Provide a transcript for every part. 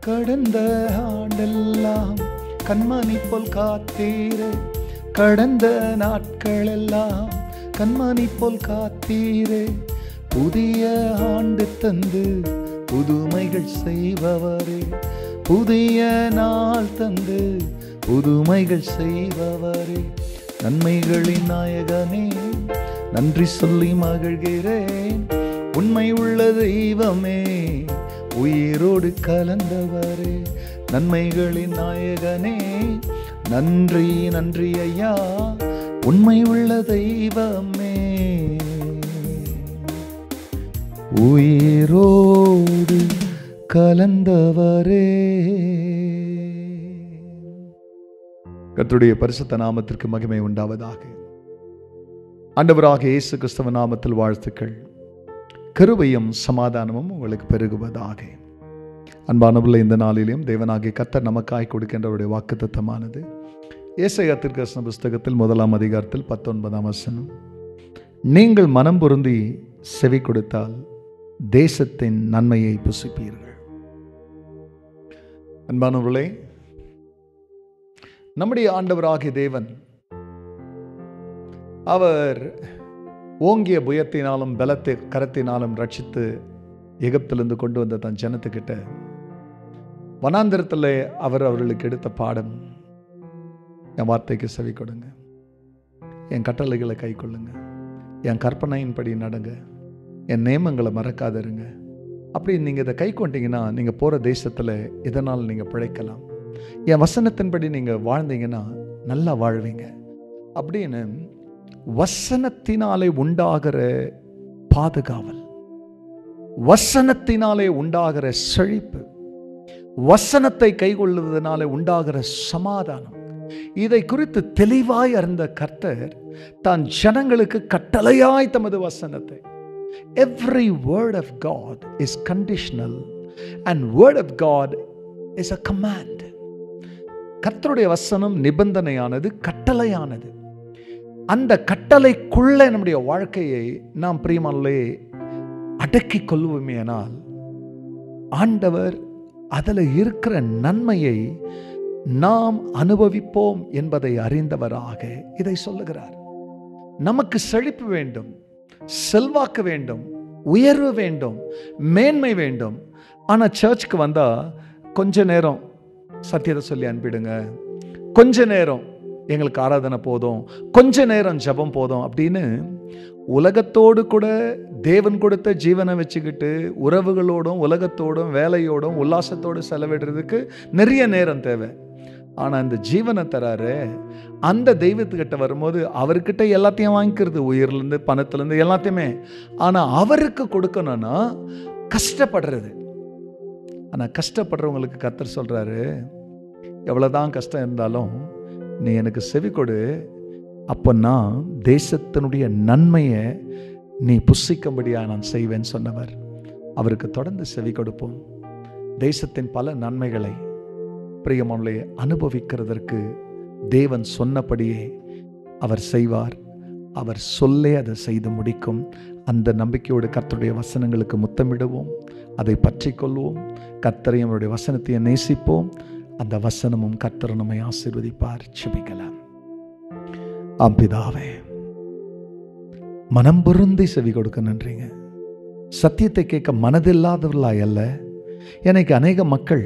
கடந்த ஆண்டெல்லாம் கண்மணி போல் காத்தீரே, கடந்த நாட்களெல்லாம் கண்மணி போல் காத்தீரே. புதிய ஆண்டு தந்து புதுமைகள் செய்பவரே, புதிய நாள் தந்து புதுமைகள் செய்பவரே. நன்மைகளின் நாயகனே, நன்றி சொல்லி மகிழ்கிறேன். உண்மை உள்ள தெய்வமே, உயிரோடு கலந்தவரே. நன்மைகளின் நாயகனே, நன்றி நன்றி ஐயா, உண்மை உள்ள தெய்வமே, உயிரோடு கலந்தவரே. கர்த்தருடைய பரிசுத்த நாமத்திற்கு மகிமை உண்டாவதாக. ஆண்டவராக இயேசு கிறிஸ்துவ நாமத்தில் வாழ்த்துக்கள். கிருபையும் சமாதானமும் உங்களுக்கு பெருகுவதாக. அன்பானவர்களே, இந்த நாளிலும் தேவனாகிய கர்த்தர் நமக்காய் கொடுக்கின்றவருடைய வாக்குத்தத்தமானது ஏசாயா தீர்க்கதரிசன புஸ்தகத்தில் 1ஆம் அதிகாரத்தில் 19ஆம் வசனம். நீங்கள் மனம் பொருந்தி செவி கொடுத்தால் தேசத்தின் நன்மையை புசிப்பீர்கள். அன்பானவர்களே, நம்முடைய ஆண்டவராகிய தேவன் அவர் ஓங்கிய புயத்தினாலும் பலத்தை கரத்தினாலும் ரட்சித்து எகிப்திலிருந்து கொண்டு வந்த தன் ஜனத்துக்கிட்ட வனாந்திரத்தில் அவர்களுக்கு எடுத்த பாடம், என் வார்த்தைக்கு செவி கொடுங்க, என் கட்டளைகளை கை கொள்ளுங்க, என் கற்பனையின்படி நடங்க, என் நியமங்களை மறக்காதருங்க. அப்படி நீங்கள் இதை கை கொண்டீங்கன்னா நீங்கள் போகிற தேசத்தில் இதனால் நீங்கள் பிழைக்கலாம். என் வசனத்தின்படி நீங்கள் வாழ்ந்தீங்கன்னா நல்லா வாழ்வீங்க அப்படின்னு வசனத்தினாலே உண்டாகிற பாதுகாவல், வசனத்தினாலே உண்டாகிற செழிப்பு, வசனத்தை கைக்கொள்வதனாலே உண்டாகிற சமாதானம், இதை குறித்து தெளிவாய் அறிந்த கர்த்தர் தான் ஜனங்களுக்கு கட்டளையாய் தமது வசனத்தை, every word of God is conditional and word of God is a command. கர்த்தருடைய வசனம் நிபந்தனையானது, கட்டளையானது. அந்த கட்டளைக்குள்ளே நம்முடைய வாழ்க்கையை நாம் பிரியமானவர்களே அடக்கிக் கொள்வோமேனால் ஆண்டவர் அதில் இருக்கிற நன்மையை நாம் அனுபவிப்போம் என்பதை அறிந்தவராக இதை சொல்லுகிறார். நமக்கு செழிப்பு வேண்டும், செல்வாக்கு வேண்டும், உயர்வு வேண்டும், மேன்மை வேண்டும். ஆனால் சர்ச்சுக்கு வந்தால் கொஞ்ச நேரம் சத்தியத்தை சொல்லி அனுப்பிடுங்க, கொஞ்ச நேரம் எங்களுக்கு ஆராதனை போதும், கொஞ்ச நேரம் ஜெபம் போதும் அப்படின்னு உலகத்தோடு கூட தேவன் கொடுத்த ஜீவனை வச்சுக்கிட்டு உறவுகளோடும் உலகத்தோடும் வேலையோடும் உல்லாசத்தோடு செலவிடுறதுக்கு நிறைய நேரம் தேவை. ஆனால் இந்த ஜீவனை தராரு அந்த தெய்வத்துக்கிட்ட வரும்போது அவர்கிட்ட எல்லாத்தையும் வாங்கிக்கிறது, உயிர்லேருந்து பணத்துலேருந்து எல்லாத்தையுமே. ஆனால் அவருக்கு கொடுக்கணும்னா கஷ்டப்படுறது. ஆனால் கஷ்டப்படுறவங்களுக்கு கர்த்தர் சொல்கிறாரு, எவ்வளோதான் கஷ்டம் இருந்தாலும் நீ எனக்கு செவி கொடு, அப்போ நான் தேசத்தினுடைய நன்மையை நீ புசிக்கும்படியா நான் செய்வேன்னு சொன்னவர். அவருக்கு தொடர்ந்து செவி கொடுப்போம். தேசத்தின் பல நன்மைகளை பிரியமானவர்களே அனுபவிக்கிறதற்கு தேவன் சொன்னபடியே அவர் செய்வார். அவர் சொல்லே அதை செய்து முடிக்கும். அந்த நம்பிக்கையோடு கர்த்தருடைய வசனங்களுக்கு முத்தமிடுவோம், அதை பற்றி கொள்வோம், கர்த்தரையும் அவருடைய வசனத்தையும் நேசிப்போம். அந்த வசனமும் கர்த்தர் நம்மை ஆசீர்வதிப்பார். ஜெபிக்கலாம். பிதாவே, மனம் பொருந்தி செவி கொடுக்க நன்றிங்க. சத்தியத்தை கேட்க மனதில்லாதவர்களாய் அல்ல. எனக்கு அநேக மக்கள்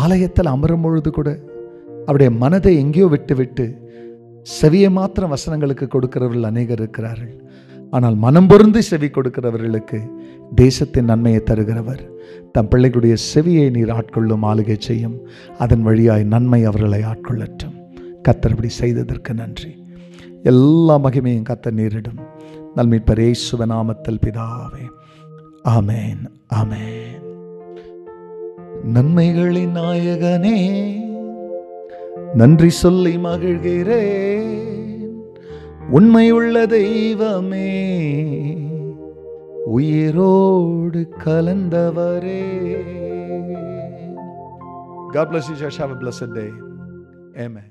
ஆலயத்தில் அமரும் பொழுது கூட அவருடைய மனதை எங்கேயோ விட்டு விட்டு செவியை மாத்திரம் வசனங்களுக்கு கொடுக்கிறவர்கள் அநேகர் இருக்கிறார்கள். ஆனால் மனம் பொருந்தி செவி கொடுக்கிறவர்களுக்கு தேசத்தின் நன்மையை தருகிறவர். தம் பிள்ளைகளுடைய செவியை நீர் ஆட்கொள்ளும் ஆளுகை செய்யும். அதன் வழியாய் நன்மை அவர்களை ஆட்கொள்ளட்டும். கர்த்தர் இப்படி செய்ததற்கு நன்றி. எல்லா மகிமையும் கர்த்தர் நீரிடும். நல்மீட்பர் இயேசுவின் நாமத்தில் பிதாவே, ஆமென், ஆமென். நன்மைகளின் நாயகனே, நன்றி சொல்லி மகிழ்கிறேன். உண்மையுள்ள தெய்வமே, உயிரோடு கலந்தவரே. God bless you. Have a blessed day. Amen.